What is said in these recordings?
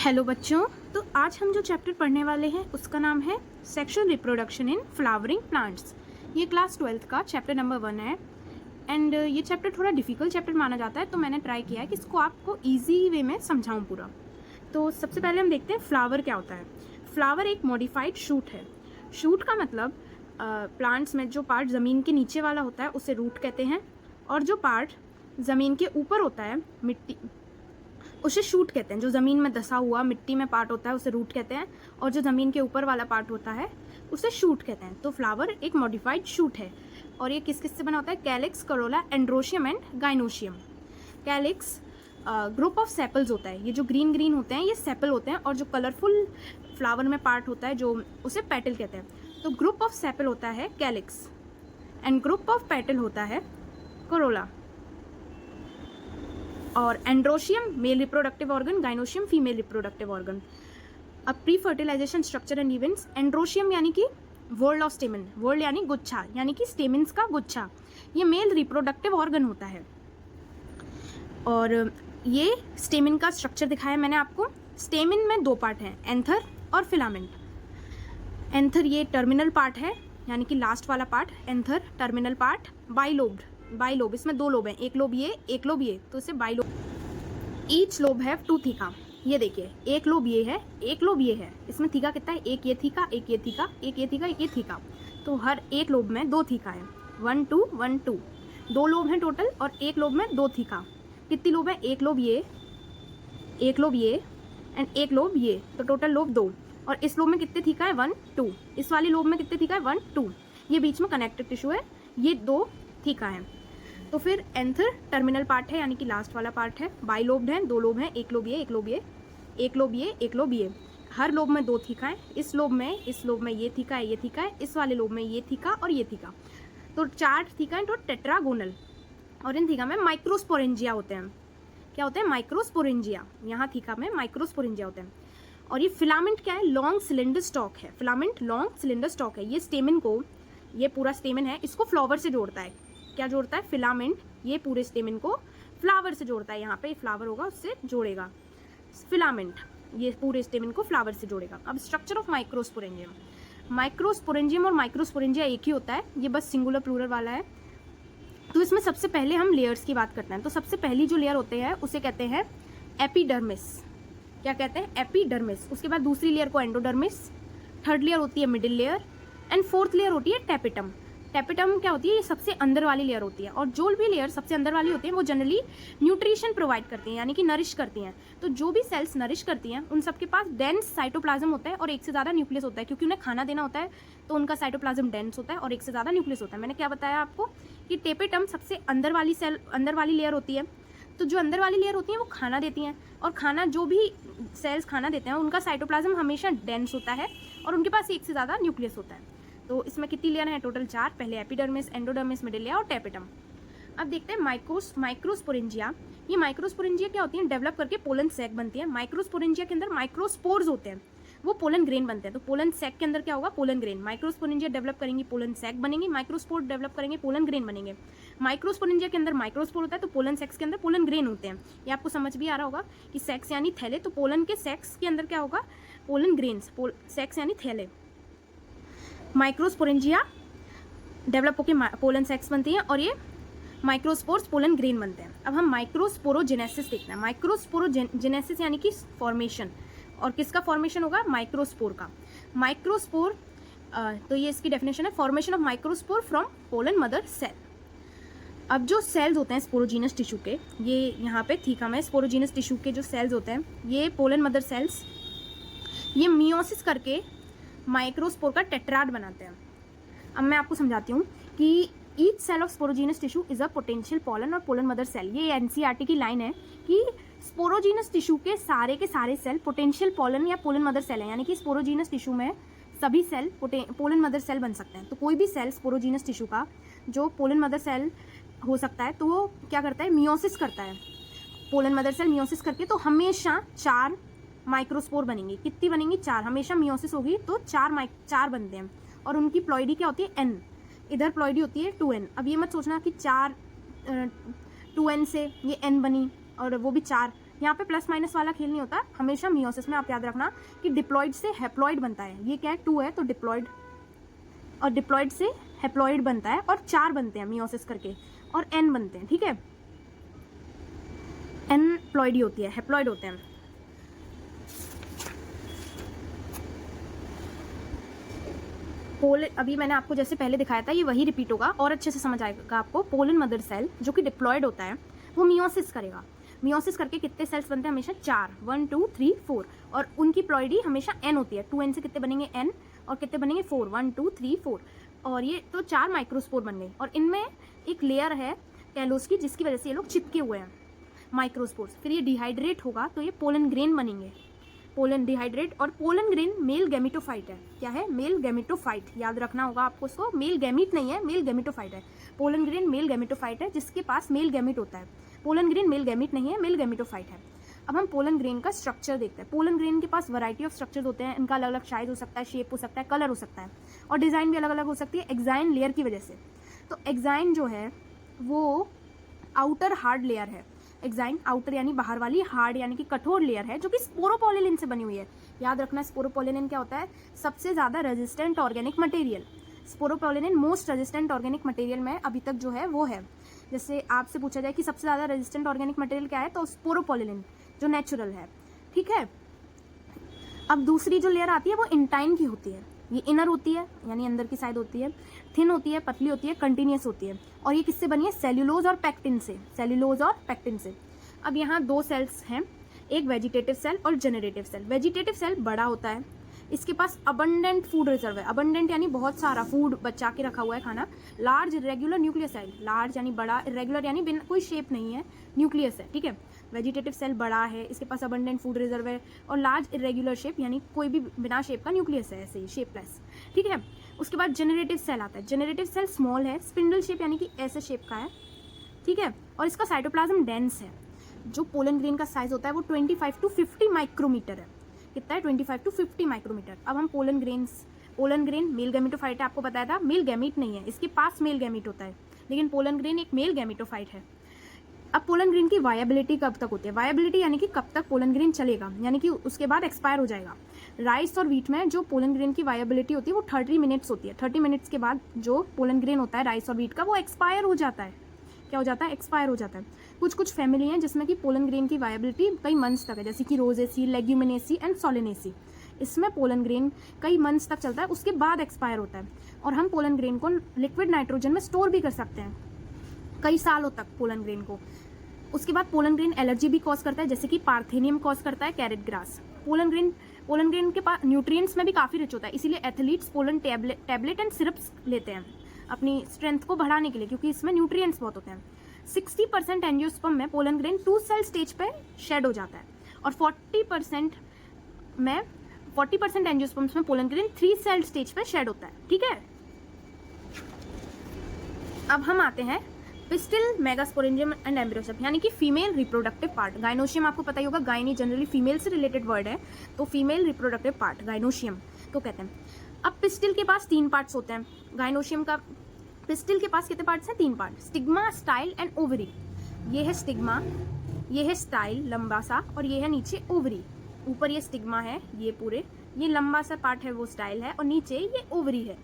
Hello बच्चों, तो आज हम जो चैप्टर पढ़ने वाले हैं उसका नाम है sexual reproduction in flowering plants. ये क्लास 12th का चैप्टर नंबर 1 है एंड ये चैप्टर थोड़ा डिफिकल्ट चैप्टर माना जाता है, तो मैंने ट्राई किया है कि इसको आपको इजी वे में समझाऊं पूरा। तो सबसे पहले हम देखते हैं फ्लावर क्या होता है। फ्लावर एक मॉडिफाइड शूट है। शूट का मतलब प्लांट्स में जो पार्ट ज़मीन के नीचे वाला होता है उसे रूट कहते हैं, और जो पार्ट ज़मीन के ऊपर होता है मिट्टी उसे शूट कहते हैं। जो ज़मीन में धंसा हुआ मिट्टी में पार्ट होता है उसे रूट कहते हैं, और जो ज़मीन के ऊपर वाला पार्ट होता है उसे शूट कहते हैं। तो फ्लावर एक मॉडिफाइड शूट है और ये किस किस से बना होता है? Calyx, Corolla, androecium and gynoecium. Calyx group of sepals होता है। ये जो ग्रीन ग्रीन होते हैं ये सेपल होते हैं, और जो कलरफुल फ्लावर में पार्ट होता है जो उसे पेटल कहते हैं। तो ग्रुप ऑफ सेपल होता है calyx and group of petal होता है करोला। और androecium male reproductive organ, gynoecium female reproductive organ. अब pre fertilization structure and events. Androecium यानी कि वर्ल्ड ऑफ स्टेमन, वर्ल्ड यानी गुच्छा, यानी कि स्टेमिन्स का गुच्छा, ये मेल रिप्रोडक्टिव ऑर्गन होता है। और ये स्टेमिन का स्ट्रक्चर दिखाया मैंने आपको। स्टेमिन में दो पार्ट हैं, एंथर और फिलामेंट। एंथर ये टर्मिनल पार्ट है, यानी कि लास्ट वाला part anther, terminal part. Bilobed, bilobe, इसमें दो लोब हैं, एक लोब ये एक लोब ये, तो इसे बाइलोब। ईच लोब है टू थीका। ये देखिए, एक लोब ये है एक लोब ये है, इसमें थीका कितना है? एक ये थीका एक ये थीका एक ये थीका एक ये थीका, तो हर एक लोब में दो थीका है। 1 2 1 2, दो लोब हैं टोटल, और एक लोब में दो थीका। कितनी लोब है? एक लोब ये एंड एक लोब ये, तो टोटल लोब दो। और इस लोब में कितने थीका है? 1 2। इस वाली लोब में कितने थीका है? 1 2। ये बीच में कनेक्टिव टिश्यू है, ये दो थीका है। तो फिर एंथर टर्मिनल पार्ट है, यानी कि लास्ट वाला पार्ट है। बाइलोब्ड है, दो लोब हैं, एक लोब ये एक लोब ये एक लोब ये एक लोब ये, हर लोब में दो थीका है। इस लोब में ये थीका है ये थीका है, इस वाले लोब में ये थीका और ये थीका, तो चार थीका है, तो टेट्रागोनल। और इन थीका में माइक्रोस्पोरेंजिया होते हैं। क्या होते हैं? माइक्रोस्पोरेंजिया। यहाँ थीका में माइक्रोस्पोरेंजिया होते हैं। और ये फिलामेंट क्या है? लॉन्ग सिलेंडर स्टॉक है। फिलामेंट लॉन्ग सिलेंडर स्टॉक है। ये स्टेमिन को, ये पूरा स्टेमिन है, इसको फ्लावर से जोड़ता है। क्या जोड़ता है? फिलामेंट ये पूरे स्टेमिन को फ्लावर से जोड़ता है। यहाँ पे फ्लावर होगा उससे जोड़ेगा फिलामेंट, ये पूरे स्टेमिन को फ्लावर से जोड़ेगा। अब स्ट्रक्चर ऑफ माइक्रोस्पोरेंजियम। माइक्रोस्पोरेंजियम और माइक्रोस्पोरेंजिया एक ही होता है, ये बस सिंगुलर प्लूरल वाला है। तो इसमें सबसे पहले हम लेयर्स की बात करते हैं। तो सबसे पहली जो लेयर होते हैं उसे कहते हैं एपिडर्मिस। क्या कहते हैं? एपिडर्मिस। उसके बाद दूसरी लेयर को एंडोडर्मिस, थर्ड लेयर होती है middle layer, and fourth layer होती है टेपिटम। टेपिटम क्या होती है? ये सबसे अंदर वाली लेयर होती है। और जो भी लेयर सबसे अंदर वाली होती है वो जनरली न्यूट्रिशन प्रोवाइड करती हैं, यानी कि नरिश करती हैं। तो जो भी सेल्स नरिश करती हैं उन सबके पास डेंस साइटोप्लाज्म होता है और एक से ज़्यादा न्यूक्लियस होता है, क्योंकि उन्हें खाना देना होता है, तो उनका साइटोप्लाज्म डेंस होता है और एक से ज़्यादा न्यूक्लियस होता है। मैंने क्या बताया आपको कि टेपिटम सबसे अंदर वाली लेयर होती है। तो जो अंदर वाली लेयर होती है वो खाना देती हैं, और खाना जो भी सेल्स खाना देते हैं उनका साइटोप्लाज्म हमेशा डेंस होता है और उनके पास एक से ज़्यादा न्यूक्लियस होता है। तो इसमें कितनी लेयर है? टोटल 4। पहले एपिडर्मिस, एंडोडर्मिस, मिडिल लेयर और टेपिटम। अब देखते हैं माइक्रोस्पोरेंजिया। ये माइक्रोस्पोरेंजिया क्या होती है? डेवलप करके पोलन सैक बनती है। माइक्रोस्पोरेंजिया के अंदर माइक्रोस्पोर्स होते हैं, वो पोलन ग्रेन बनते हैं। तो पोलन सैक के अंदर क्या होगा? Pollen grain. माइक्रोस्पोरेंजिया डेवलप करेंगी, पोलन सैक बनेंगी। माइक्रोस्पोर डेवलप करेंगे, पोलन ग्रेन बनेंगे। माइक्रोस्पोरेंजिया के अंदर माइक्रोस्पोर होता है, तो पोलन सेक्स के अंदर पोलन ग्रेन होते हैं। ये आपको समझ भी आ रहा होगा कि सेक्स यानी थैले, तो पोलन के सेक्स के अंदर क्या होगा? पोलन ग्रेन्स, सेक्स यानी थैले। माइक्रोस्पोरेंजिया डेवलप होकर पोलन सेक्स बनती है और ये माइक्रोस्पोर्स पोलन ग्रेन बनते हैं। अब हम माइक्रोस्पोरोजेनेसिस देखते हैं। माइक्रोस्पोरोजेनेसिस यानी कि फॉर्मेशन, और किसका फॉर्मेशन होगा? माइक्रोस्पोर का। माइक्रोस्पोर, तो ये इसकी डेफिनेशन है, formation of microspore from pollen mother cell. अब जो सेल्स होते हैं स्पोरोजीनस टिश्यू के, ये यहाँ पे थीका में स्पोरोजीनस टिश्यू के जो सेल्स होते हैं, ये पोलन मदर सेल्स, ये मियोसिस करके माइक्रोस्पोर का टेट्राड बनाते हैं। अब मैं आपको समझाती हूँ कि each cell of sporogenous tissue is a potential pollen और पोलन मदर सेल। ये एनसीईआरटी की लाइन है कि स्पोरोजीनस टिश्यू के सारे सेल पोटेंशियल पोलन या पोलन मदर सेल है, यानी कि स्पोरोजीनस टिश्यू में सभी सेल पोलन मदर सेल बन सकते हैं। तो कोई भी सेल स्पोरोजीनस टिश्यू का जो पोलन मदर सेल हो सकता है, तो वो क्या करता है? मियोसिस करता है। पोलन मदर सेल मियोसिस करके तो हमेशा 4 माइक्रोस्पोर बनेंगे। कितनी बनेंगी? 4। हमेशा मियोसिस होगी तो 4 बनते हैं, और उनकी प्लॉइडी क्या होती है? N। इधर प्लॉइडी होती है 2N। अब ये मत सोचना कि 4 2N से ये N बनी और वो भी 4, यहाँ पे प्लस माइनस वाला खेल नहीं होता, हमेशा मियोसिस में आप याद रखना कि डिप्लॉइड से हैप्लॉइड बनता है। ये क्या है, 2 है तो डिप्लॉइड, और डिप्लॉइड से हैप्लॉइड बनता है, और 4 बनते हैं मियोसिस करके, और n बनते हैं, ठीक है। n प्लॉइडी होती है, हैप्लॉइड होते हैं। अभी मैंने आपको जैसे पहले दिखाया था, ये वही रिपीट होगा और अच्छे से समझ आएगा आपको। पोलन मदर सेल जो कि डिप्लॉइड होता है वो मियोसिस करेगा। मियोसिस करके कितने सेल्स बनते हैं, हमेशा 4, 1 2 3 4, और उनकी प्लॉइडी हमेशा n होती है। 2n से कितने बनेंगे, n, और कितने बनेंगे 4, 1 2 3 4, और ये तो 4 माइक्रोस्पोर बन गए। और इनमें एक लेयर है कैलोस की जिसकी वजह से ये लोग चिपके हुए हैं, माइक्रोस्पोर्स। फिर ये डिहाइड्रेट होगा तो ये पोलन ग्रेन बनेंगे, पोलन डिहाइड्रेट। और पोलन ग्रेन मेल गैमेटोफाइट है। क्या है, मेल गैमेटोफाइट, याद रखना होगा आपको इसको। मेल गैमीट नहीं है, मेल गैमेटोफाइट है। पोलन ग्रेन मेल गैमेटोफाइट है जिसके पास मेल गैमीट होता है। पोलन ग्रेन मेल गैमीट नहीं है, मेल गैमेटोफाइट है। अब हम पोलन ग्रेन का स्ट्रक्चर देखते हैं। पोलन ग्रेन के पास वैरायटी ऑफ स्ट्रक्चर्स होते हैं, इनका अलग अलग साइज हो सकता है, शेप हो सकता है, कलर हो सकता है, और डिजाइन भी अलग अलग हो सकती है एक्साइन लेयर की वजह से। तो एक्साइन जो है वो आउटर हार्ड लेयर है। एक्साइन आउटर यानी बाहर वाली, हार्ड यानी कि कठोर लेयर है जो कि स्पोरोपोलिन से बनी हुई है। याद रखना स्पोरोपोलिन क्या होता है, सबसे ज्यादा resistant organic material. Sporopollenin most resistant organic material में अभी तक जो है वो है। जैसे आपसे पूछा जाए कि सबसे ज्यादा रेजिस्टेंट ऑर्गेनिक मटेरियल क्या है, तो स्पोरोपोलिन जो नेचुरल है, ठीक है। अब दूसरी जो लेयर आती है वो इंटाइन की होती है। ये इनर होती है यानी अंदर की साइड होती है, थिन होती है, पतली होती है, कंटिन्यूस होती है। और ये किससे बनी है, सेल्यूलोज और पैक्टिन से, सेल्यूलोज और पैक्टिन से। अब यहाँ 2 सेल्स हैं, एक वेजिटेटिव सेल और जेनरेटिव सेल। वेजिटेटिव सेल बड़ा होता है, इसके पास अबंडेंट फूड रिजर्व है। अबंडेंट यानी बहुत सारा फूड बचा के रखा हुआ है खाना। लार्ज इरेगुलर न्यूक्लियस, लार्ज यानी बड़ा, इरेगुलर यानी बिना कोई शेप नहीं है, न्यूक्लियस है, ठीक है। वेजिटेटिव सेल बड़ा है, इसके पास अबंडेंट फूड रिजर्व है, और लार्ज इरेगुलर शेप यानी कोई भी बिना शेप का न्यूक्लियस है, ऐसे ही शेपलेस, ठीक है। उसके बाद जेनरेटिव सेल आता है। जेनरेटिव सेल स्मॉल है, स्पिंडल शेप यानी कि ऐसे शेप का है, ठीक है, और इसका साइटोप्लाज्म डेंस है। जो पोलन ग्रेन का साइज होता है वो 25 to 50 माइक्रोमीटर है। कितना है, 25 to 50 माइक्रोमीटर। अब हम पोलन ग्रेन मेल गैमेटोफाइट है, आपको बताया था, मेल गैमीट नहीं है, इसके पास मेल गैमीट होता है, लेकिन पोलन ग्रेन एक मेल गैमेटोफाइट है। अब पोलन ग्रेन की वायबिलिटी कब तक होती है, वायबिलिटी यानी कि कब तक पोलन ग्रेन चलेगा, यानी कि उसके बाद एक्सपायर हो जाएगा। राइस और व्हीट में जो पोलन ग्रेन की वायबिलिटी होती है वो 30 मिनट्स होती है। 30 मिनट्स के बाद जो पोलन ग्रेन होता है राइस और व्हीट का वो एक्सपायर हो जाता है। क्या हो जाता है, एक्सपायर हो जाता है। कुछ फैमिली हैं जिसमें कि पोलन ग्रेन की वायबिलिटी कई मंथ्स तक है, जैसे कि रोजेसी, लेग्यूमिनेसी एंड सोलेनेसी। इसमें पोलन ग्रेन कई मंथ्स तक चलता है, उसके बाद एक्सपायर होता है। और हम पोलन ग्रेन को लिक्विड नाइट्रोजन में स्टोर भी कर सकते हैं कई सालों तक पोलन ग्रेन को। उसके बाद पोलन ग्रेन एलर्जी भी कॉज करता है, जैसे कि पार्थेनियम कॉज करता है, कैरेट ग्रास। पोलन ग्रेन के पास न्यूट्रिएंट्स में भी काफी रिच होता है, इसीलिए athletes pollen tablet and syrups लेते हैं अपनी स्ट्रेंथ को बढ़ाने के लिए, क्योंकि इसमें न्यूट्रिएंट्स बहुत होते हैं। 60% एंजियोस्पर्म में पोलन ग्रेन 2 सेल स्टेज पे शेड हो जाता है, और 40% एंजियोस्पर्म्स में पोलन ग्रेन 3 सेल स्टेज पे शेड होता है, ठीक है। अब हम आते हैं पिस्टिल, मेगास्पोरेंजियम एंड एम्ब्रियोशियम, यानी कि फीमेल रिप्रोडक्टिव पार्ट। गाइनोशियम आपको पता ही होगा, गायनी जनरली फीमेल से रिलेटेड वर्ड है, तो फीमेल रिप्रोडक्टिव पार्ट गाइनोशियम तो कहते हैं। अब पिस्टिल के पास 3 पार्ट्स होते हैं। गाइनोशियम का पिस्टिल के पास कितने पार्ट्स हैं, 3 part, stigma, style and ovary. ये है स्टिग्मा, ये है स्टाइल लंबा सा, और ये है नीचे ओवरी। ऊपर ये स्टिग्मा है, ये पूरे ये लंबा सा पार्ट है वो स्टाइल है, और नीचे ये ओवरी है।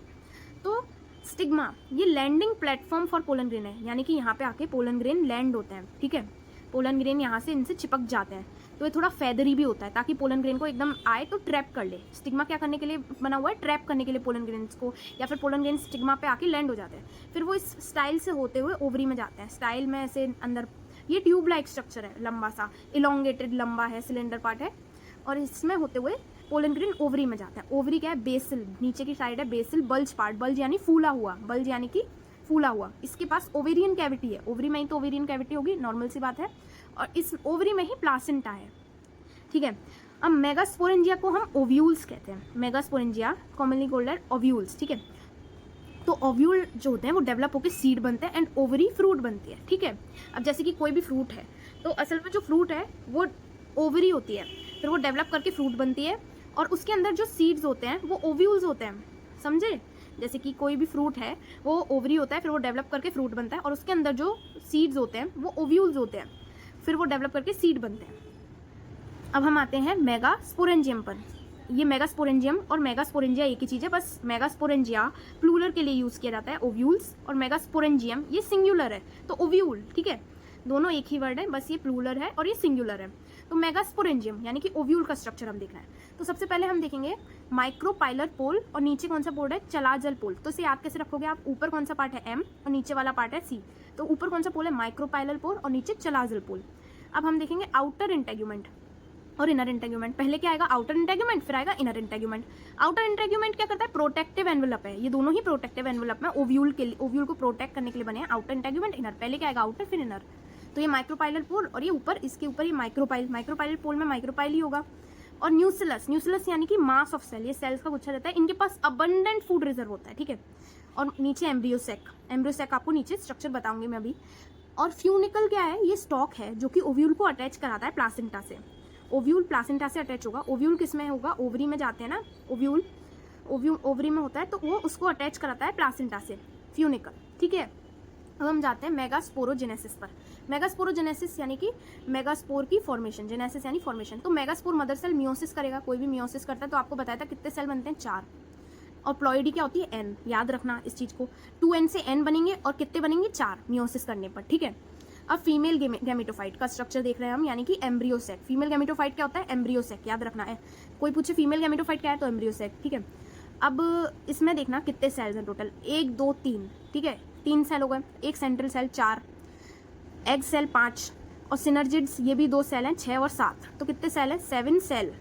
तो स्टिग्मा ये landing platform for pollen grain है, यानी कि यहाँ पे आके पोलन ग्रेन लैंड होते हैं, ठीक है। पोलन ग्रेन यहाँ से इनसे चिपक जाते हैं, तो ये थोड़ा फेदरी भी होता है ताकि पोलन ग्रेन को एकदम आए तो ट्रैप कर ले। स्टिग्मा क्या करने के लिए बना हुआ है, ट्रैप करने के लिए पोलन ग्रेन्स को, या फिर पोलन ग्रेन स्टिग्मा पे आके लैंड हो जाते हैं। फिर वो इस स्टाइल से होते हुए ओवरी में जाते हैं। स्टाइल में ऐसे अंदर ये ट्यूब लाइक स्ट्रक्चर है, लंबा सा, इलोंगेटेड लंबा है, सिलेंडर पार्ट है, और इसमें होते हुए पोलन ग्रेन ओवरी में जाता है। ओवरी क्या है, बेसिल, नीचे की साइड है बेसिल, बल्ज पार्ट, बल्ज यानी फूला हुआ, बल्ज यानी कि फूला हुआ। इसके पास ओवेरियन कैविटी है, ओवरी में ही तो ओवेरियन कैविटी होगी, नॉर्मल सी बात है, और इस ओवरी में ही प्लासेंटा है, ठीक है। अब मेगास्पोरेंजिया को हम ओव्यूल्स कहते हैं, megasporangia commonly called as ovules, ठीक है। तो ओव्यूल जो होते हैं वो डेवलप होकर सीड बनते हैं, एंड ओवरी फ्रूट बनती है, ठीक है। अब जैसे कि कोई भी फ्रूट है, तो असल में जो फ्रूट है वो ओवरी होती है, फिर वो डेवलप करके फ्रूट बनती है, और उसके अंदर जो सीड्स होते हैं वो ओव्यूल्स होते हैं, समझे। जैसे कि कोई भी फ्रूट है वो ओवरी होता है, फिर वो डेवलप करके फ्रूट बनता है, और उसके अंदर जो सीड्स होते हैं वो ओव्यूल्स होते हैं, फिर वो डेवलप करके सीड बनते हैं, अब हम आते हैं मेगास्पोरेंजियम पर। ये मेगास्पोरेंजियम और मेगास्पोरेंजिया एक ही चीज़ है, बस मेगास्पोरेंजिया प्लूरल के लिए यूज़ किया जाता है, ओव्यूल्स, और मेगास्पोरेंजियम ये सिंगुलर है, तो ओव्यूल, ठीक है, दोनों एक ही वर्ड है, बस ये प्लूरल है और ये सिंगुलर है। तो मेगास्पोरेंजियम यानी कि ओव्यूल का स्ट्रक्चर हम देख रहे हैं। तो सबसे पहले हम देखेंगे माइक्रोपाइलर पोल, और नीचे कौन सा पोल है, चलाजल पोल। तो इसे याद कैसे रखोगे आप, ऊपर कौन सा पार्ट है एम और नीचे वाला पार्ट है सी। तो ऊपर कौन सा पोल है, माइक्रोपाइलर पोल, और नीचे चलाजल पोल। अब हम देखेंगे आउटर इंटेग्यूमेंट और इनर इंटेग्यूमेंट। पहले क्या आएगा, आउटर इंटेग्यूमेंट, फिर आएगा इनर इंटेग्यूमेंट। आउटर इंटेग्यूमेंट क्या करता है, प्रोटेक्टिव एनवेलप है, ये दोनों ही प्रोटेक्टिव एनवेलप में ओव्यूल के लिए, ओव्यूल को प्रोटेक्ट करने के लिए बने हैं। आउटर इंटेग्यूमेंट, इनर, पहले क्या आएगा आउटर फिर इनर। तो ये माइक्रोपाइलर पोल और ये ऊपर, इसके ऊपर ये माइक्रोपाइलर पोल में माइक्रोपाइल ही होगा। और न्यूक्लियस यानी कि मास ऑफ सेल, ये सेल्स का गुच्छा रहता है, इनके पास अबंडेंट फूड रिजर्व होता है, ठीक है। और नीचे एम्ब्रियोसेक आपको नीचे स्ट्रक्चर बताऊंगी मैं अभी। और फ्यूनिकल क्या है, ये स्टॉक है जो कि ओव्यूल को अटैच कराता है प्लासेंटा से। ओव्यूल प्लासेंटा से अटैच होगा। ओव्यूल किस में होगा, ओवरी में जाते हैं ना, ओव्यूल ओवरी में होता है, तो वो उसको अटैच कराता है प्लासेंटा से, फ्यूनिकल, ठीक है। अब हम जाते हैं मेगास्पोरोजेनेसिस पर। मेगास्पोरोजेनेसिस यानी कि मेगास्पोर की फॉर्मेशन, जेनेसिस यानी फॉर्मेशन। तो मेगास्पोर मदर सेल मियोसिस करेगा, कोई भी मियोसिस करता है तो आपको बताया था कितने सेल बनते हैं, 4। और प्लॉइडी क्या होती है, एन, याद रखना इस चीज को, 2n से n बनेंगे और कितने बनेंगे, 4 मियोसिस करने पर, ठीक है। अब फीमेल गैमेटोफाइट का स्ट्रक्चर देख रहे हैं हम, यानी कि एम्ब्रियोसेक। फीमेल गैमेटोफाइट क्या होता है, एम्ब्रियोसेक, याद रखना है। कोई पूछे फीमेल गैमेटोफाइट क्या है तो एम्ब्रियोसेक, ठीक है। अब इसमें देखना कितने सेल्स हैं टोटल, 1 2 3, ठीक है, 3 सेल हो गए, एक सेंट्रल सेल 4, एग सेल 5, और सिनर्जिड्स ये भी 2 सेल हैं, 6 और 7, तो कितने सेल हैं, 7 सेल।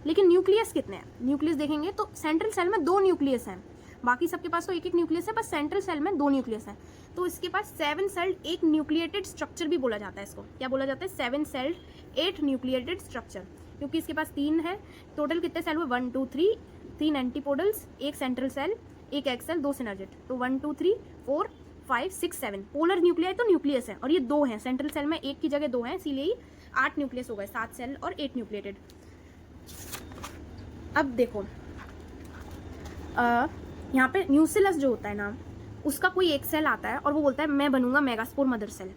लेकिन न्यूक्लियस कितने हैं, न्यूक्लियस देखेंगे तो सेंट्रल सेल में 2 न्यूक्लियस हैं, बाकी सबके पास तो एक एक न्यूक्लियस है, बस सेंट्रल सेल में 2 न्यूक्लियस है। तो इसके पास 7 सेल्ड एक न्यूक्लिएटेड स्ट्रक्चर भी बोला जाता है, इसको क्या बोला जाता है, 7 सेल्ड 8 न्यूक्लिएटेड स्ट्रक्चर, क्योंकि इसके पास 3 है। टोटल कितने सेल हुए, 1 2 3, 3 एंटीपोडल्स, एक सेंट्रल सेल, एक एक्स सेल, 2 सिनर्जिड, तो 1 2 3 4 5 6 7 पोलर न्यूक्लियाई तो न्यूक्लियस है, और ये 2 हैं सेंट्रल सेल में, एक की जगह 2 हैं, इसीलिए 8 न्यूक्लियस हो गए, 7 सेल और 8 न्यूक्लिएटेड। अब देखो यहाँ पे न्यूसिलस जो होता है ना, उसका कोई एक सेल आता है और वो बोलता है मैं बनूंगा मेगास्पोर मदर सेल।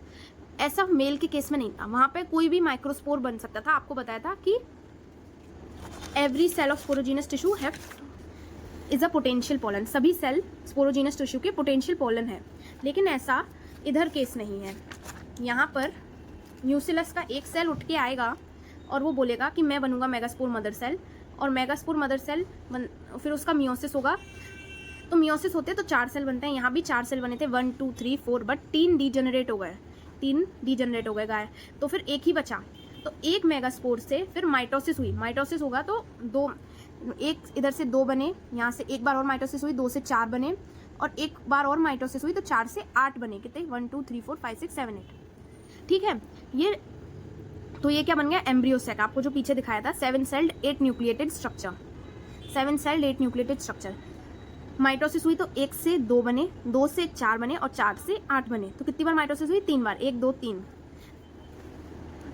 ऐसा मेल के केस में नहीं था, वहां पे कोई भी माइक्रोस्पोर बन सकता था। आपको बताया था कि every cell of sporogenous tissue have is a potential pollen, सभी सेल स्पोरोजीनस टिश्यू के पोटेंशियल पोलन है, लेकिन ऐसा इधर केस नहीं है। यहाँ पर न्यूसिलस का एक सेल उठ के आएगा और वो बोलेगा कि मैं बनूंगा मेगास्पोर मदर सेल, और मेगास्पोर मदर सेल फिर उसका मियोसिस होगा, तो मियोसिस होते तो 4 सेल बनते हैं, यहाँ भी 4 सेल बने थे, 1 2 3 4, बट 3 डीजनरेट हो गए, 3 डीजनरेट हो गए गाय, तो फिर एक ही बचा। तो एक मेगास्पोर से फिर माइटोसिस हुई, माइटोसिस होगा तो 2, एक इधर से 2 बने, यहाँ से एक बार और माइटोसिस हुई, 2 से 4 बने, और एक बार और माइटोसिस हुई तो 4 से 8 बने, कितने, 1 2 3 4 5 6 7 8, ठीक है। ये तो ये क्या बन गया, एम्ब्रियोसेक, आपको जो पीछे दिखाया था, 7 sailed 8 nucleated structure, 7 sailed 8 nucleated structure. Mitosis हुई तो 1 से 2 बने, 2 से 4 बने, और 4 से 8 बने, तो कितनी बार माइटोसिस हुई, 3 बार, 1 2 3।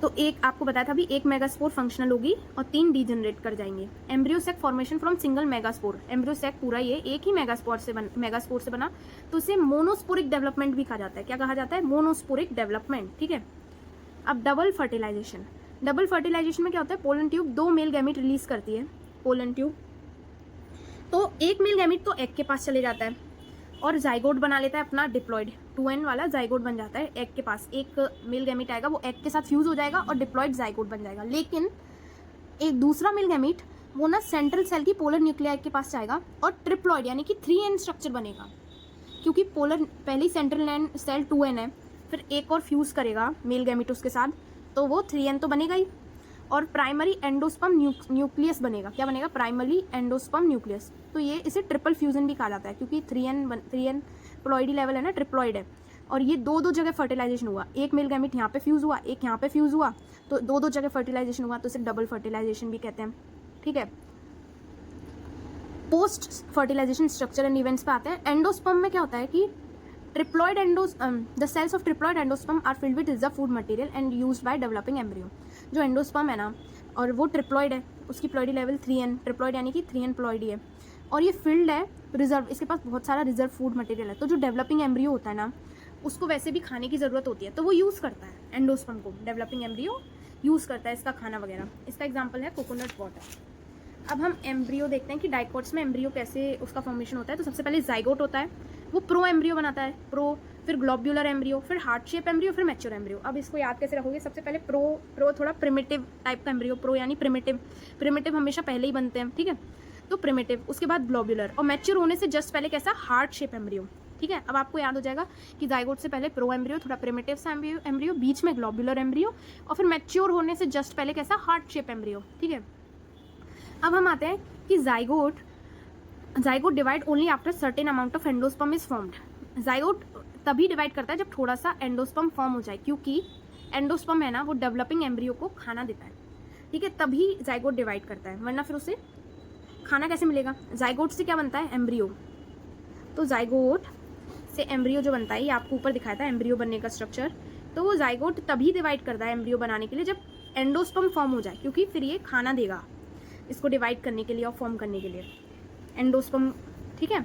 तो एक आपको बताया था अभी, एक मेगास्पोर फंक्शनल होगी और 3 डीजनरेट कर जाएंगे। Embryo sac formation from single megaspore, embryo sac पूरा ये एक ही मेगास्पोर से बना, तो इसे मोनोस्पोरिक डेवलपमेंट भी कहा जाता है। क्या कहा जाता है, मोनोस्पोरिक डेवलपमेंट, ठीक है। अब डबल फर्टिलाइजेशन, डबल फर्टिलाइजेशन में क्या होता है, pollen tube 2 male gamete release करती है, पोलन ट्यूब, तो एक मेल गैमीट तो एग के पास चले जाता है और जाइगोट बना लेता है अपना डिप्लॉयड, 2n वाला जाइगोट बन जाता है एग के पास, एक मेल गैमीट आएगा, वो एग के साथ फ्यूज हो जाएगा और डिप्लॉयड जाइगोट बन जाएगा। लेकिन एक दूसरा मेल गैमीट वो ना सेंट्रल सेल की पोलर न्यूक्लियाई के पास जाएगा और ट्रिप्लॉयड यानी कि 3n स्ट्रक्चर बनेगा, क्योंकि पोलर पहली सेंट्रल सेल 2n है, फिर एक और फ्यूज करेगा मेल गैमीट उसके साथ, तो वो 3n तो बनेगा ही, और प्राइमरी एंडोस्पर्म न्यूक्लियस बनेगा। क्या बनेगा, प्राइमरी एंडोस्पर्म न्यूक्लियस। तो ये इसे ट्रिपल फ्यूजन भी कहा जाता है, क्योंकि 3n प्लॉइडी लेवल है ना, ट्रिप्लॉइड है, और ये 2 जगह फर्टिलाइजेशन हुआ, एक मेल गैमीट यहाँ पे फ्यूज हुआ, एक यहाँ पे फ्यूज हुआ, तो 2 जगह फर्टिलाइजेशन हुआ, तो इसे डबल फर्टिलाइजेशन भी कहते हैं, ठीक है। Post fertilization structure and events पे आते हैं। एंडोस्पर्म में क्या होता है कि triploid the cells of triploid endosperm are filled with reserve food material and used by developing embryo। जो एंडोस्पर्म है ना, और वो ट्रिप्लॉइड है, उसकी प्लॉइडी लेवल 3n, ट्रिप्लॉइड यानी कि 3n प्लॉइडी है, और ये फिल्ड है रिजर्व, इसके पास बहुत सारा रिजर्व फूड मटेरियल है। तो जो डेवलपिंग एम्ब्रियो होता है ना, उसको वैसे भी खाने की ज़रूरत होती है, तो वो यूज़ करता है एंडोस्पर्म को, डेवलपिंग एम्ब्रियो यूज़ करता है इसका खाना वगैरह। इसका एग्जाम्पल है कोकोनट वाटर। अब हम एम्ब्रियो देखते हैं कि डाइकोट्स में एम्ब्रियो कैसे उसका फॉर्मेशन होता है। तो सबसे पहले जाइगोट होता है, वो प्रो एम्ब्रियो बनाता है, प्रो, फिर ग्लोब्यूलर एम्ब्रियो, फिर हार्ट शेप एम्ब्रियो, फिर मैच्योर एम्ब्रियो। अब इसको याद कैसे रखोगे? सबसे पहले प्रो थोड़ा प्रिमिटिव टाइप का एम्ब्रियो, प्रो यानी प्रिमिटिव हमेशा पहले ही बनते हैं, ठीक है, तो प्रिमिटिव। उसके बाद ग्लोब्यूलर, और मैच्योर होने से जस्ट पहले कैसा? हार्ट शेप एम्ब्रियो, ठीक है। अब आपको याद हो जाएगा कि जाइगोट से पहले प्रो एम्ब्रियो, थोड़ा प्रिमिटिव सा एम्ब्रियो, बीच में ग्लोब्यूलर एम्ब्रियो, और फिर मैच्योर होने से जस्ट पहले कैसा? हार्ट शेप एम्ब्रियो, ठीक है। अब हम आते हैं कि zygote divide only after certain amount of endosperm is formed. Zygote तभी डिवाइड करता है जब थोड़ा सा एंडोस्पर्म फॉर्म हो जाए, क्योंकि एंडोस्पर्म है ना, वो डेवलपिंग एम्ब्रियो को खाना देता है, ठीक है, तभी जाइगोट डिवाइड करता है, वरना फिर उसे खाना कैसे मिलेगा? जाइगोट से क्या बनता है? एम्ब्रियो। तो जाइगोट से एम्ब्रियो जो बनता है, ये आपको ऊपर दिखाया था एम्ब्रियो बनने का स्ट्रक्चर। तो वो जाइगोट तभी डिवाइड करता है एम्ब्रियो बनाने के लिए जब एंडोस्पर्म फॉर्म हो जाए, क्योंकि फिर ये खाना देगा इसको डिवाइड करने के लिए और फॉर्म करने के लिए, एंडोस्पर्म, ठीक है।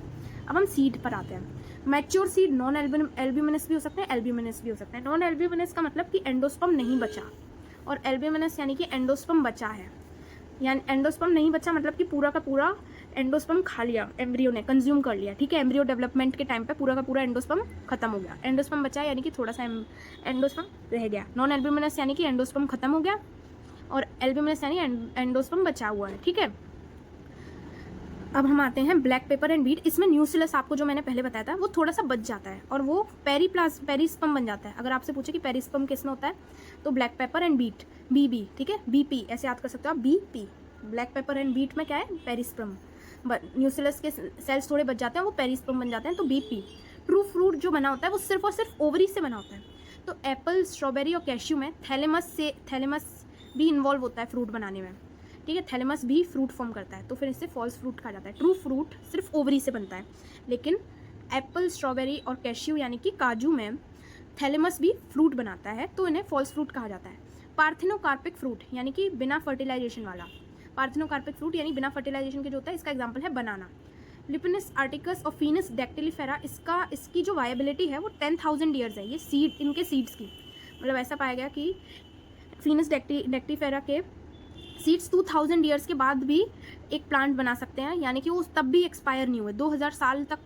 अब हम सीड पर आते हैं। मैच्योर सीड नॉन एल्ब्यूमिनस भी हो सकते हैं, एल्ब्यूमिनस भी हो सकते हैं। नॉन एल्ब्यूमिनस का मतलब कि एंडोस्पर्म नहीं बचा, और एल्ब्यूमिनस यानी कि एंडोस्पर्म बचा है, यानी एंडोस्पर्म नहीं बचा मतलब कि पूरा का पूरा एंडोस्पर्म खा लिया एम्ब्रियो ने, कंज्यूम कर लिया, ठीक है। एम्ब्रियो डेवलपमेंट के टाइम पे पूरा का पूरा एंडोस्पर्म खत्म हो गया। एंडोस्पर्म बचा यानी कि थोड़ा सा एंडोस्पर्म रह गया। नॉन एल्ब्यूमिनस यानी कि एंडोस्पर्म खत्म हो गया, और एल्ब्यूमिनस यानी एंडोस्पर्म बचा हुआ है, ठीक है। अब हम आते हैं ब्लैक पेपर एंड बीट। इसमें न्यूसिलस आपको जो मैंने पहले बताया था वो थोड़ा सा बच जाता है और वो पेरिस्पर्म बन जाता है। अगर आपसे पूछे कि पेरिस्पर्म किसमें होता है तो black pepper and beet, BB, ठीक है, बीपी ऐसे याद कर सकते हो आप, BP. Black pepper and beet में क्या है? पेरिस्पर्म। न्यूसिलस के सेल्स थोड़े बच जाते हैं, वो पेरिस्पर्म बन जाते हैं, तो बीपी। ट्रू फ्रूट जो बना होता है वो सिर्फ और सिर्फ ओवरी से बना होता है। तो एप्पल, स्ट्रॉबेरी और कैश्यू में थैलेमस भी इन्वॉल्व होता है फ्रूट बनाने में, ठीक है। थैलेमस भी फ्रूट फॉर्म करता है, तो फिर इससे फॉल्स फ्रूट कहा जाता है। ट्रू फ्रूट सिर्फ ओवरी से बनता है, लेकिन एप्पल, स्ट्रॉबेरी और कैश्यू यानी कि काजू में थैलेमस भी फ्रूट बनाता है, तो इन्हें फॉल्स फ्रूट कहा जाता है। पार्थेनोकार्पिक फ्रूट यानी कि बिना फर्टिलाइजेशन वाला, पार्थेनोकार्पिक फ्रूट यानी बिना फर्टिलाइजेशन के जो होता है, इसका एग्जाम्पल है बनाना। लिपिनस आर्टिकस और फीनस डेक्टिलीफेरा, इसकी जो वायबिलिटी है वो 10,000 ईयर्स है। ये सीड, इनके सीड्स की, मतलब ऐसा पाया गया कि फीनस डेक्टिफेरा के सीड्स 2000 ईयर्स के बाद भी एक प्लांट बना सकते हैं, यानी कि वो तब भी एक्सपायर नहीं हुए, 2000 साल तक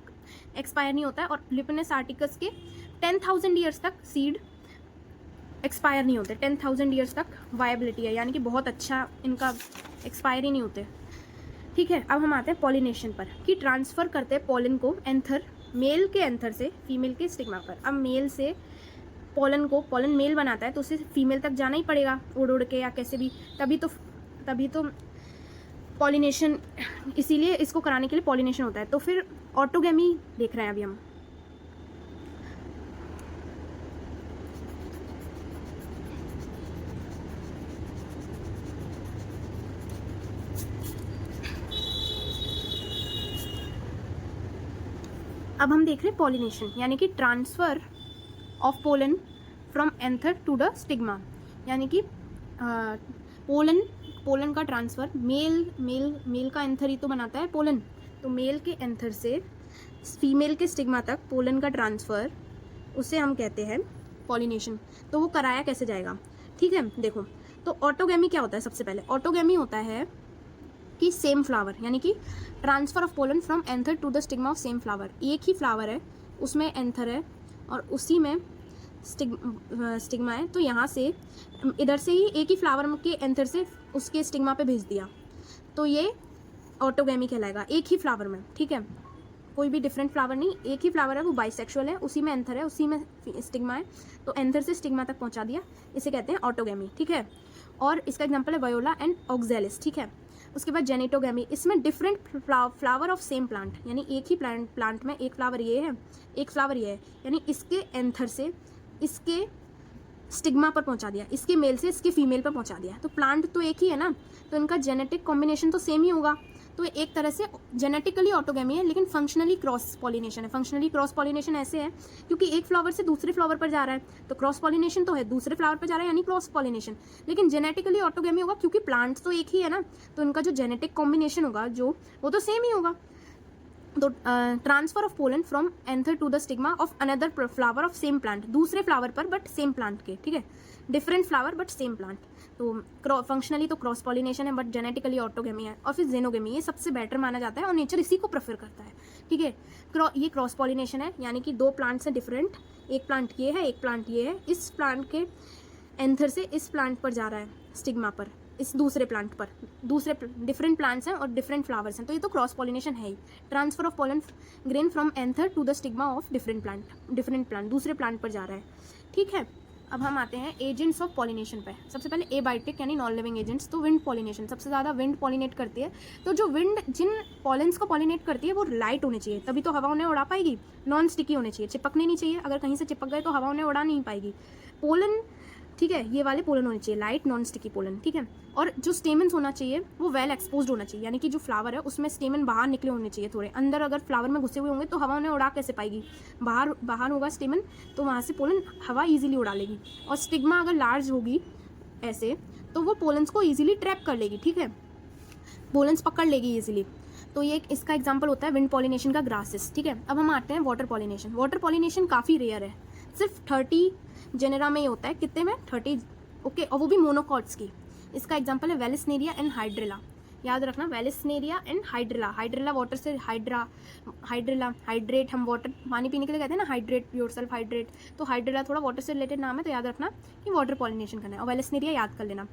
एक्सपायर नहीं होता है। और लिपिनस आर्टिकस के 10,000 ईयर्स तक सीड एक्सपायर नहीं होते, 10,000 ईयर्स तक वायबिलिटी है, यानी कि बहुत अच्छा, इनका एक्सपायर ही नहीं होते, ठीक है। अब हम आते हैं पॉलिनेशन पर, कि ट्रांसफ़र करते हैं पोलन को एंथर, मेल के एंथर से फीमेल के स्टिग्मा पर। अब मेल से पोलन मेल बनाता है तो उसे फीमेल तक जाना ही पड़ेगा उड़ के या कैसे भी, तभी तो पॉलिनेशन, इसीलिए इसको कराने के लिए पॉलिनेशन होता है। तो फिर ऑटोगेमी देख रहे हैं अभी हम। अब हम देख रहे हैं पॉलिनेशन, यानी कि transfer of pollen from anther to the stigma, यानी कि पोलन का ट्रांसफ़र, मेल का एंथर ही तो बनाता है पोलन, तो मेल के एंथर से फीमेल के स्टिग्मा तक पोलन का ट्रांसफ़र, उसे हम कहते हैं पॉलिनेशन। तो वो कराया कैसे जाएगा, ठीक है। देखो, तो ऑटोगेमी क्या होता है? सबसे पहले ऑटोगेमी होता है कि सेम फ्लावर, यानी कि transfer of pollen from anther to the stigma of same flower. एक ही फ्लावर है, उसमें एंथर है और उसी में स्टिग्मा है, तो यहाँ से इधर से ही एक ही फ्लावर के एंथर से उसके स्टिग्मा पे भेज दिया, तो ये ऑटोगेमी कहलाएगा, एक ही फ्लावर में, ठीक है, कोई भी डिफरेंट फ्लावर नहीं, एक ही फ्लावर है, वो बाइसेक्सुअल है, उसी में एंथर है, उसी में स्टिग्मा है, तो एंथर से स्टिग्मा तक पहुँचा दिया, इसे कहते हैं ऑटोगेमी, ठीक है। और इसका एग्जाम्पल है वायोला एंड ऑक्जेलिस, ठीक है। उसके बाद जेनेटोगेमी, इसमें different flower of same plant, यानी एक ही प्लांट में एक फ्लावर ये है, एक फ्लावर ये है, यानी इसके एंथर से इसके स्टिग्मा पर पहुंचा दिया, इसके मेल से इसके फीमेल पर पहुंचा दिया, तो प्लांट तो एक ही है ना, तो इनका जेनेटिक कॉम्बिनेशन तो सेम ही होगा, तो एक तरह से जेनेटिकली ऑटोगेमी है, लेकिन फंक्शनली क्रॉस पॉलिनेशन है। फंक्शनली क्रॉस पॉलिनेशन ऐसे है क्योंकि एक फ्लावर से दूसरे फ्लावर पर जा रहा है, तो क्रॉस पॉलिनेशन तो है, दूसरे फ्लावर पर जा रहा है यानी क्रॉस पॉलिनेशन, लेकिन जेनेटिकली ऑटोगेमी होगा क्योंकि प्लांट तो एक ही है ना, तो इनका जो जेनेटिक कॉम्बिनेशन होगा जो वो तो सेम ही होगा। तो transfer of pollen from anther to the stigma of another flower of same plant, दूसरे फ्लावर पर बट सेम प्लांट के, ठीक है, different flower but same plant. तो फंक्शनली तो क्रॉस पॉलिनेशन है, बट जेनेटिकली ऑटोगेमी है, और फिर जेनोगेमी, ये सबसे बेटर माना जाता है और नेचर इसी को प्रेफर करता है। ठीक है, ये क्रॉस पॉलिनेशन है, यानी कि दो प्लांट्स हैं डिफरेंट, एक प्लांट ये है, एक प्लांट ये है, इस प्लांट के एंथर से इस प्लांट पर जा रहा है, स्टिग्मा पर, इस दूसरे प्लांट पर, दूसरे डिफरेंट प्लांट्स हैं और डिफरेंट फ्लावर्स हैं, तो ये तो क्रॉस पॉलिनेशन है ही। Transfer of pollen grain from anther to the stigma of different plant दूसरे प्लांट पर जा रहा है। ठीक है, अब हम आते हैं एजेंट्स ऑफ पॉलिनेशन पे। सबसे पहले एबायोटिक यानी नॉन लिविंग एजेंट्स, तो विंड पॉलिनेशन, सबसे ज़्यादा विंड पॉलिनेट करती है। तो जो विंड जिन पॉलेंस को पॉलिनेट करती है वो लाइट होनी चाहिए, तभी तो हवा उन्हें उड़ा पाएगी। नॉन स्टिकी होने चाहिए, चिपकने नहीं चाहिए, अगर कहीं से चिपक गए तो हवा उन्हें उड़ा नहीं पाएगी। पोलन, ठीक है, ये वाले पोलन होने चाहिए, लाइट नॉन स्टिकी पोलन। ठीक है, और जो स्टेमन्स होना चाहिए वो वेल एक्सपोज्ड होना चाहिए, यानी कि जो फ्लावर है उसमें स्टेमन बाहर निकले होने चाहिए थोड़े। अंदर अगर फ्लावर में घुसे हुए होंगे तो हवा उन्हें उड़ा कैसे पाएगी, बाहर होगा स्टेमन, तो वहाँ से पोलन हवा ईजिली उड़ा लेगी। और स्टिग्मा अगर लार्ज होगी ऐसे तो वो पोलन्स को ईजिली ट्रैप कर लेगी। ठीक है, पोलन्स पकड़ लेगी ईजिली। तो ये इसका एग्जाम्पल होता है विंड पॉलिनेशन का ग्रासेस। ठीक है, अब हम आते हैं वाटर पॉलिनेशन। वाटर पॉलिनेशन काफ़ी रेयर है, सिर्फ 30 जेनेरा में ही होता है। कितने में? 30। ओके, और वो भी मोनोकॉट्स की। इसका एग्जांपल है वेलिस्नेरिया एंड हाइड्रिला। याद रखना, Vallisneria and hydrilla. Hydrilla water से हाइड्रिला हाइड्रेट, हम वाटर पानी पीने के लिए कहते हैं ना, हाइड्रेट योरसेल्फ, हाइड्रेट। तो हाइड्रिला थोड़ा वाटर से रिलेटेड नाम है, तो याद रखना कि वाटर पॉलिनेशन करना है। और वेलिस्नेरिया याद कर लेना।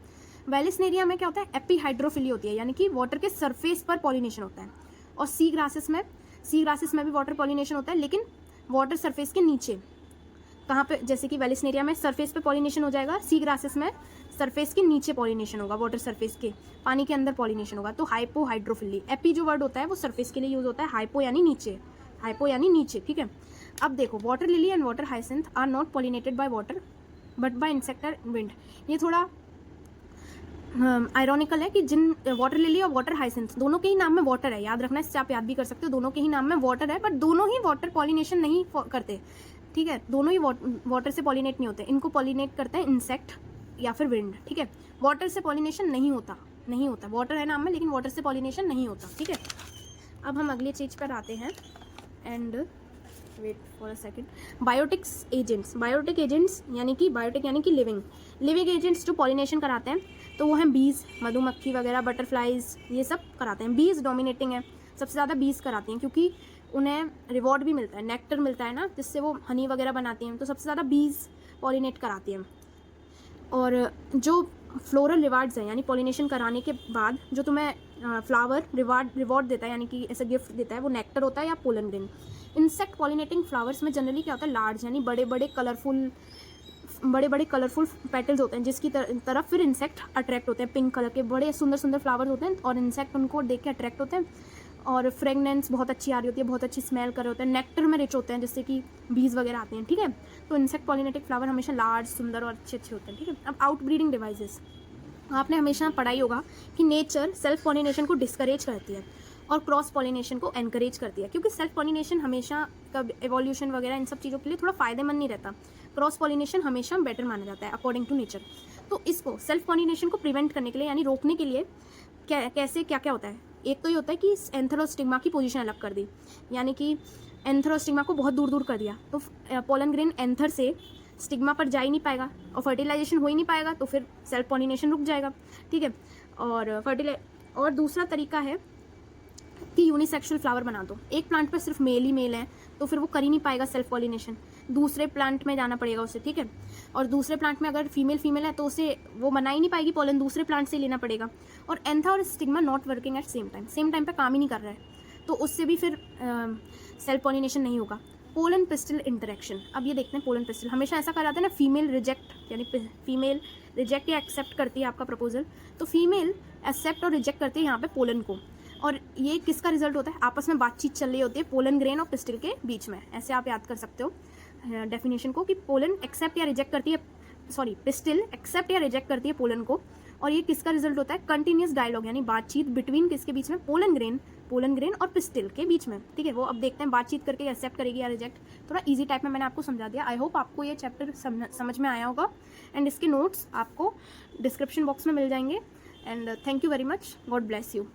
वेलिस्नेरिया में क्या होता है? एपीहाइड्रोफिली होती है, यानी कि वाटर के सरफेस पर पॉलिनेशन होता है। और सी ग्रासेस में भी वाटर पॉलिनेशन होता है, लेकिन वाटर सरफेस के नीचे। कहाँ पे? जैसे कि वेलिस्नेरिया में सरफेस पे पॉलिनेशन हो जाएगा, सी ग्रासेस में सरफेस के नीचे पॉलिनेशन होगा, वाटर सरफेस के, पानी के अंदर पॉलिनेशन होगा। तो हाइपोहाइड्रोफिली, एपी जो वर्ड होता है वो सरफेस के लिए यूज होता है, हाइपो यानी नीचे। ठीक है, अब देखो, water lily and water hyacinth are not pollinated by water but by insect और विंड। ये थोड़ा आयरॉनिकल है कि जिन वाटर लिली और वाटर हाइसिंथ दोनों के ही नाम में वाटर है, याद रखना, इससे आप याद भी कर सकते हो, दोनों के ही नाम में वाटर है, बट दोनों ही वाटर पॉलिनेशन नहीं करते। ठीक है, दोनों ही वाटर से पॉलिनेट नहीं होते, इनको पॉलिनेट करते हैं इंसेक्ट या फिर विंड। ठीक है, वाटर से पॉलिनेशन नहीं होता, वाटर है नाम में, लेकिन वाटर से पॉलिनेशन नहीं होता। ठीक है, अब हम अगली चीज़ पर आते हैं, and wait for a second. Biotic agents यानी कि लिविंग एजेंट्स जो पॉलिनेशन कराते हैं, तो वो हैं बीज, मधुमक्खी वगैरह, बटरफ्लाइज, ये सब कराते हैं। बीज डोमिनेटिंग है, सबसे ज़्यादा बीज कराती हैं, क्योंकि उन्हें रिवॉर्ड भी मिलता है, नेक्टर मिलता है ना, जिससे वो हनी वगैरह बनाती हैं, तो सबसे ज़्यादा बीज पॉलिनेट कराती हैं। और जो फ्लोरल रिवार्ड्स हैं, यानी पॉलिनेशन कराने के बाद जो तुम्हें फ्लावर रिवॉर्ड देता है, यानी कि ऐसा गिफ्ट देता है, वो नेक्टर होता है या pollen grain. Insect pollinating flowers में जनरली क्या होता है? लार्ज, यानी बड़े बड़े कलरफुल पेटल्स होते हैं, जिसकी तरफ फिर इंसेक्ट अट्रैक्ट होते हैं। पिंक कलर के बड़े सुंदर फ्लावर्स होते हैं, और इंसेक्ट उनको देख के अट्रैक्ट होते हैं, और फ्रेगनेंस बहुत अच्छी आ रही होती है, बहुत अच्छी स्मेल कर रहे होते हैं, नेक्टर में रिच होते हैं, जिससे कि बीज वगैरह आते हैं। ठीक है, तो इंसेक्ट पॉलिनेटिक फ्लावर हमेशा लार्ज, सुंदर और अच्छे होते हैं। ठीक है, अब आउट ब्रीडिंग डिवाइसेस, आपने हमेशा पढ़ा ही होगा कि नेचर सेल्फ पॉलिनेशन को डिस्करेज करती है और क्रॉस पॉलिनेशन को एनकरेज करती है, क्योंकि सेल्फ पॉलिनेशन हमेशा कब एवोल्यूशन वगैरह इन सब चीज़ों के लिए थोड़ा फायदेमंद नहीं रहता, क्रॉस पॉलिनेशन हमेशा बेटर माना जाता है अकॉर्डिंग टू नेचर। तो इसको सेल्फ पॉलिनेशन को प्रिवेंट करने के लिए, यानी रोकने के लिए क्या होता है? एक तो ये होता है कि एंथर और स्टिग्मा की पोजीशन अलग कर दी, यानी कि एंथर और स्टिग्मा को बहुत दूर कर दिया, तो पोलन ग्रेन एंथर से स्टिग्मा पर जा ही नहीं पाएगा और फर्टिलाइजेशन हो ही नहीं पाएगा, तो फिर सेल्फ पॉलिनेशन रुक जाएगा। ठीक है, और दूसरा तरीका है कि यूनिसेक्सुअल फ्लावर बना दो। एक प्लांट पे सिर्फ मेल ही मेल है, तो फिर वो कर ही नहीं पाएगा सेल्फ पॉलिनेशन, दूसरे प्लांट में जाना पड़ेगा उसे। ठीक है, और दूसरे प्लांट में अगर फीमेल है तो उसे वो बना ही नहीं पाएगी, पोलन दूसरे प्लांट से लेना पड़ेगा। और एंथा और stigma not working at same time पे काम ही नहीं कर रहा है, तो उससे भी फिर सेल्फ पॉलिनेशन नहीं होगा। पोलन पिस्टल इंटरेक्शन, अब ये देखते हैं पोलन पिस्टल। हमेशा ऐसा कहा जाता है ना, फीमेल रिजेक्ट या एक्सेप्ट करती है आपका प्रपोजल, तो फीमेल एक्सेप्ट और रिजेक्ट करती है यहाँ पे पोलन को। और ये किसका रिजल्ट होता है? आपस में बातचीत चल रही होती है पोलन ग्रेन और पिस्टल के बीच में। ऐसे आप याद कर सकते हो डेफिनेशन को, कि पोलन एक्सेप्ट या रिजेक्ट करती है, पिस्टल एक्सेप्ट या रिजेक्ट करती है पोलन को। और ये किसका रिजल्ट होता है? कंटिन्यूस डायलॉग, यानी बातचीत बिटवीन किसके बीच में? पोलन ग्रेन और पिस्टल के बीच में। ठीक है, वो अब देखते हैं बातचीत करके एक्सेप्ट करेगी या रिजेक्ट। थोड़ा इजी टाइप में मैंने आपको समझा दिया। आई होप आपको ये चैप्टर समझ में आया होगा, एंड इसके नोट्स आपको डिस्क्रिप्शन बॉक्स में मिल जाएंगे। And thank you very much, God bless you.